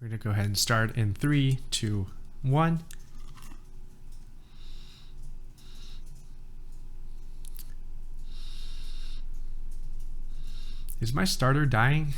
We're going to go ahead and start in 3, 2, 1. Is my starter dying?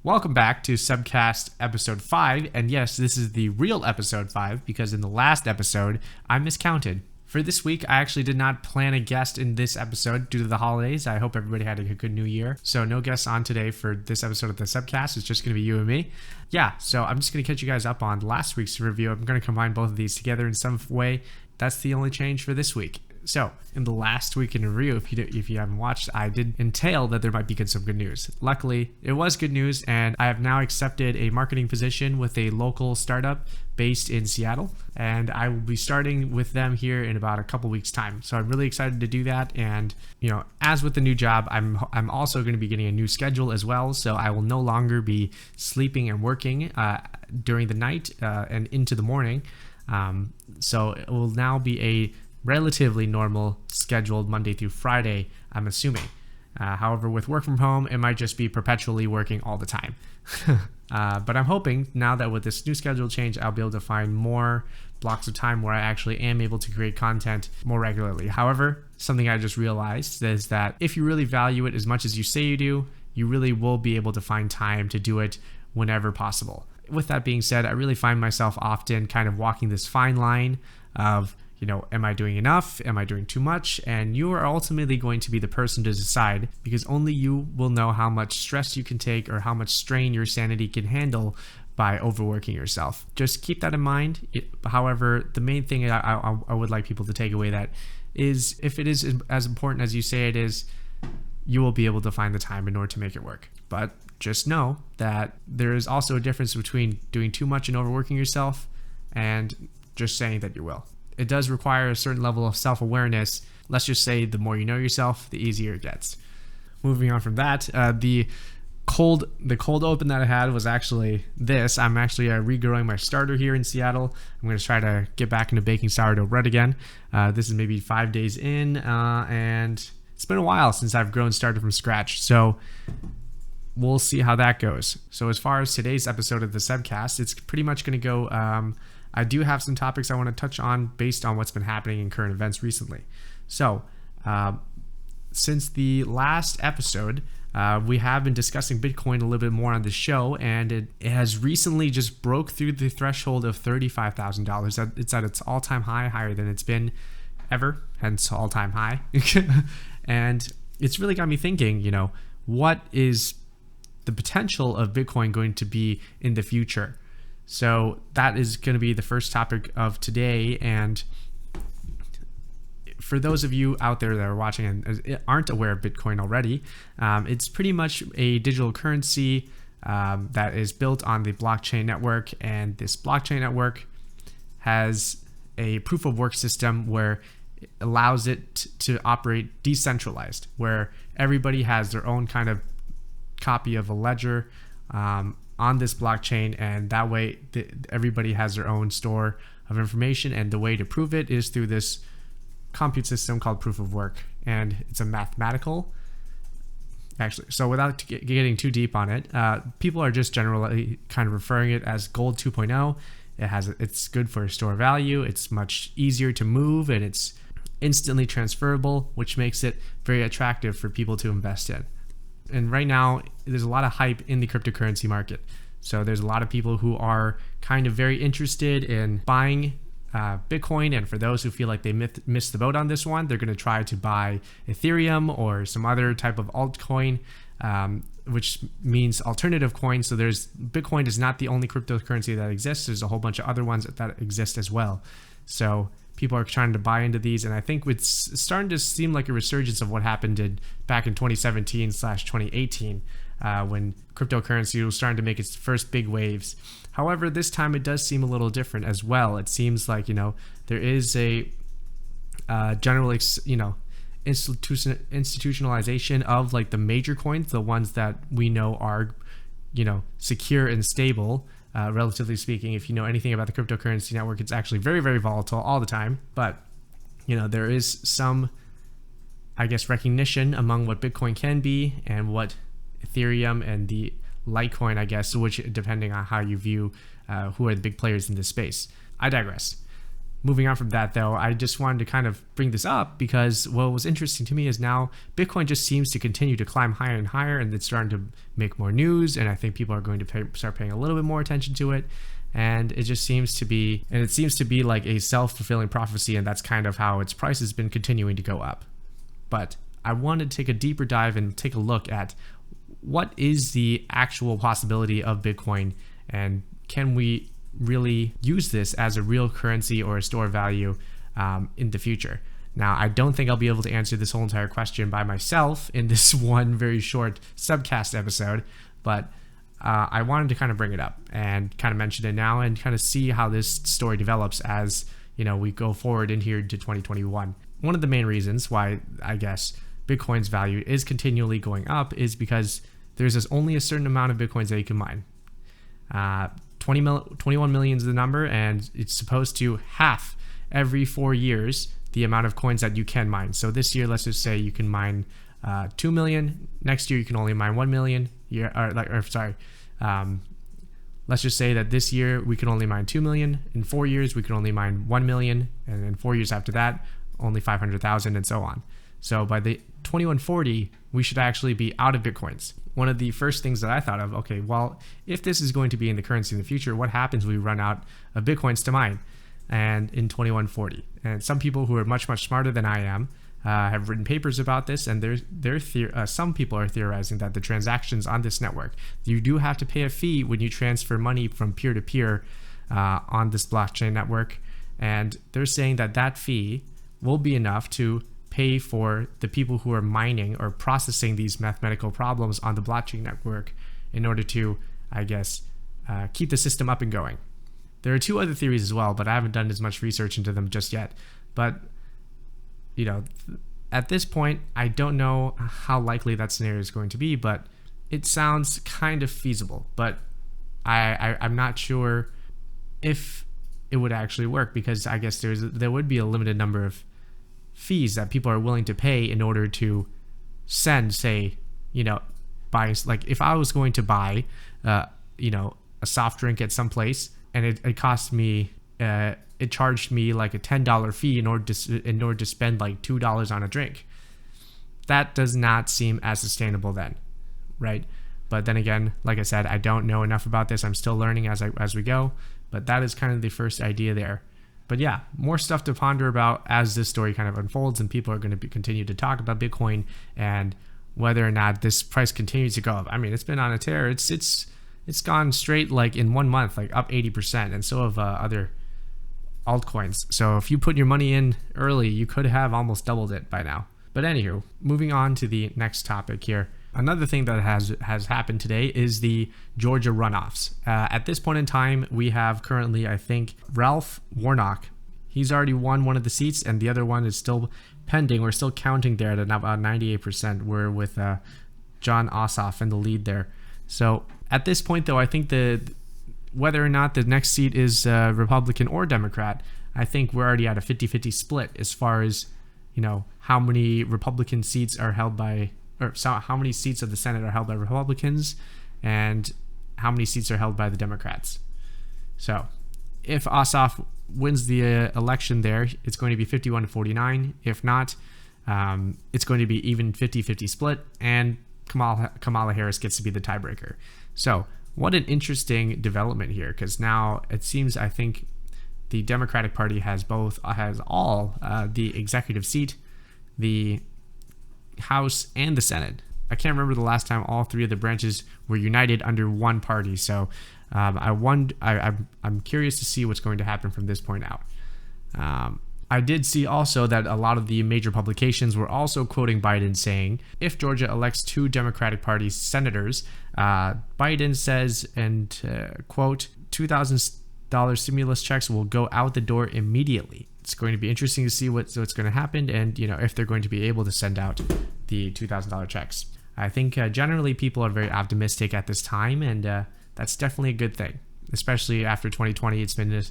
Welcome back to Sebcast episode 5, and yes, this is the real episode 5 because in the last episode, I miscounted. For this week, I actually did not plan a guest in this episode due to the holidays. I hope everybody had a good new year. So no guests on today for this episode of the Sebcast. It's just going to be you and me. Yeah, so I'm just going to catch you guys up on last week's review. I'm going to combine both of these together in some way. That's the only change for this week. So, in the last week in review, if you haven't watched, I did entail that there might be some good news. Luckily, it was good news, and I have now accepted a marketing position with a local startup based in Seattle, and I will be starting with them here in about a couple weeks' time. So I'm really excited to do that, and as with the new job, I'm also going to be getting a new schedule as well. So I will no longer be sleeping and working during the night and into the morning. So it will now be a relatively normal scheduled Monday through Friday, I'm assuming. However, with work from home, it might just be perpetually working all the time. But I'm hoping now that with this new schedule change, I'll be able to find more blocks of time where I actually am able to create content more regularly. However, something I just realized is that if you really value it as much as you say you do, you really will be able to find time to do it whenever possible. With that being said, I really find myself often kind of walking this fine line of am I doing enough? Am I doing too much? And you are ultimately going to be the person to decide, because only you will know how much stress you can take or how much strain your sanity can handle by overworking yourself. Just keep that in mind. However, the main thing I would like people to take away that is, if it is as important as you say it is, you will be able to find the time in order to make it work. But just know that there is also a difference between doing too much and overworking yourself and just saying that you will. It does require a certain level of self-awareness. Let's just say the more you know yourself, the easier it gets. Moving on from that, the cold open that I had was actually this. I'm actually regrowing my starter here in Seattle. I'm going to try to get back into baking sourdough bread again. This is maybe 5 days in, and it's been a while since I've grown starter from scratch. So we'll see how that goes. So as far as today's episode of the Sebcast, it's pretty much going to go... I do have some topics I want to touch on based on what's been happening in current events recently. So, since the last episode, we have been discussing Bitcoin a little bit more on the show, and it has recently just broke through the threshold of $35,000. It's at its all-time high, higher than it's been ever, hence all-time high. And it's really got me thinking, what is the potential of Bitcoin going to be in the future? So that is going to be the first topic of today. And for those of you out there that are watching and aren't aware of Bitcoin already, it's pretty much a digital currency that is built on the blockchain network. And this blockchain network has a proof of work system where it allows it to operate decentralized, where everybody has their own kind of copy of a ledger on this blockchain, and that way everybody has their own store of information, and the way to prove it is through this compute system called proof of work, and it's a mathematical so without getting too deep on it, people are just generally kind of referring it as gold 2.0. It's good for store value, it's much easier to move, and it's instantly transferable, which makes it very attractive for people to invest in. And right now, there's a lot of hype in the cryptocurrency market. So there's a lot of people who are kind of very interested in buying Bitcoin. And for those who feel like they missed the boat on this one, they're going to try to buy Ethereum or some other type of altcoin, which means alternative coin. So Bitcoin is not the only cryptocurrency that exists. There's a whole bunch of other ones that exist as well. So people are trying to buy into these, and I think it's starting to seem like a resurgence of what happened back in 2017/2018 when cryptocurrency was starting to make its first big waves. However, this time it does seem a little different as well. It seems like there is a general institutionalization of like the major coins, the ones that we know are secure and stable. Relatively speaking, if you know anything about the cryptocurrency network, it's actually very, very volatile all the time. But, there is some, recognition among what Bitcoin can be and what Ethereum and the Litecoin, I guess, which depending on how you view who are the big players in this space. I digress. Moving on from that, though, I just wanted to kind of bring this up because what was interesting to me is now Bitcoin just seems to continue to climb higher and higher, and it's starting to make more news, and I think people are going to start paying a little bit more attention to it. And it just seems to be, like a self-fulfilling prophecy, and that's kind of how its price has been continuing to go up. But I wanted to take a deeper dive and take a look at what is the actual possibility of Bitcoin, and can we really use this as a real currency or a store of value in the future. Now, I don't think I'll be able to answer this whole entire question by myself in this one very short Sebcast episode, but I wanted to kind of bring it up and kind of mention it now and kind of see how this story develops as, you know, we go forward in here to 2021. One of the main reasons why I guess Bitcoin's value is continually going up is because there's only a certain amount of Bitcoins that you can mine. 21 million is the number, and it's supposed to half every 4 years the amount of coins that you can mine. So this year, let's just say you can mine 2 million. Next year, you can only mine 1 million. Let's just say that this year we can only mine 2 million. In 4 years, we can only mine 1 million, and in 4 years after that, only 500,000, and so on. So by the 2140, we should actually be out of Bitcoins. One of the first things that I thought of, okay, well, if this is going to be in the currency in the future, what happens when we run out of Bitcoins to mine and in 2140? And some people who are much, much smarter than I am have written papers about this, and some people are theorizing that the transactions on this network, you do have to pay a fee when you transfer money from peer-to-peer on this blockchain network, and they're saying that that fee will be enough to pay for the people who are mining or processing these mathematical problems on the blockchain network in order to, I guess, keep the system up and going. There are two other theories as well, but I haven't done as much research into them just yet. But, you know, at this point, I don't know how likely that scenario is going to be, but it sounds kind of feasible. But I'm not sure if it would actually work, because I guess there would be a limited number of fees that people are willing to pay in order to send, say, you know, buy, like if I was going to buy, you know, a soft drink at some place, and it cost me, it charged me like a $10 fee in order to spend like $2 on a drink. That does not seem as sustainable then, right? But then again, like I said, I don't know enough about this. I'm still learning as we go, but that is kind of the first idea there. But yeah, more stuff to ponder about as this story kind of unfolds, and people are going to continue to talk about Bitcoin and whether or not this price continues to go up. I mean, it's been on a tear. It's gone straight, like in 1 month, like up 80%, and so have other altcoins. So if you put your money in early, you could have almost doubled it by now. But anywho, moving on to the next topic here. Another thing that has happened today is the Georgia runoffs. At this point in time, we have currently, I think, Ralph Warnock. He's already won one of the seats, and the other one is still pending. We're still counting there at about 98%. We're with Jon Ossoff in the lead there. So at this point, though, I think whether or not the next seat is Republican or Democrat, I think we're already at a 50-50 split as far as, you know, how many Republican seats are held by, or how many seats of the Senate are held by Republicans and how many seats are held by the Democrats. So if Ossoff wins the election there, it's going to be 51-49. If not, it's going to be even 50-50 split, and Kamala Harris gets to be the tiebreaker. So what an interesting development here, because now it seems, I think, the Democratic Party has all the executive seat, the House, and the Senate. I can't remember the last time all three of the branches were united under one party. So I'm curious to see what's going to happen from this point out. I did see also that a lot of the major publications were also quoting Biden saying, if Georgia elects 2 Democratic Party senators, Biden says, and quote, $2,000 stimulus checks will go out the door immediately. It's going to be interesting to see what's going to happen, and, you know, if they're going to be able to send out the $2,000 checks. I think generally people are very optimistic at this time, and that's definitely a good thing, especially after 2020. It's been,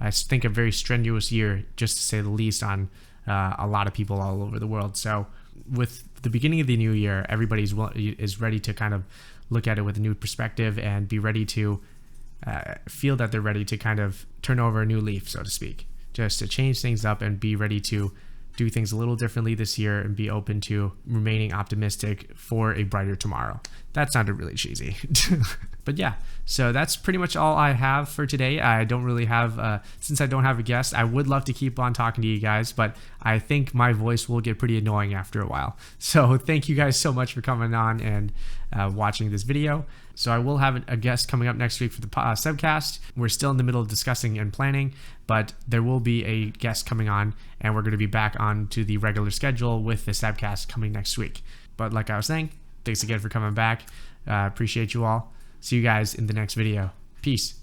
I think, a very strenuous year, just to say the least, on a lot of people all over the world. So with the beginning of the new year, everybody is ready to kind of look at it with a new perspective and be ready to feel that they're ready to kind of turn over a new leaf, so to speak, just to change things up and be ready to do things a little differently this year and be open to remaining optimistic for a brighter tomorrow. That sounded really cheesy. But yeah, so that's pretty much all I have for today. I don't really have, since I don't have a guest, I would love to keep on talking to you guys, but I think my voice will get pretty annoying after a while. So thank you guys so much for coming on and watching this video. So I will have a guest coming up next week for the Sebcast. We're still in the middle of discussing and planning, but there will be a guest coming on, and we're going to be back on to the regular schedule with the Sebcast coming next week. But like I was saying, thanks again for coming back. Appreciate you all. See you guys in the next video. Peace.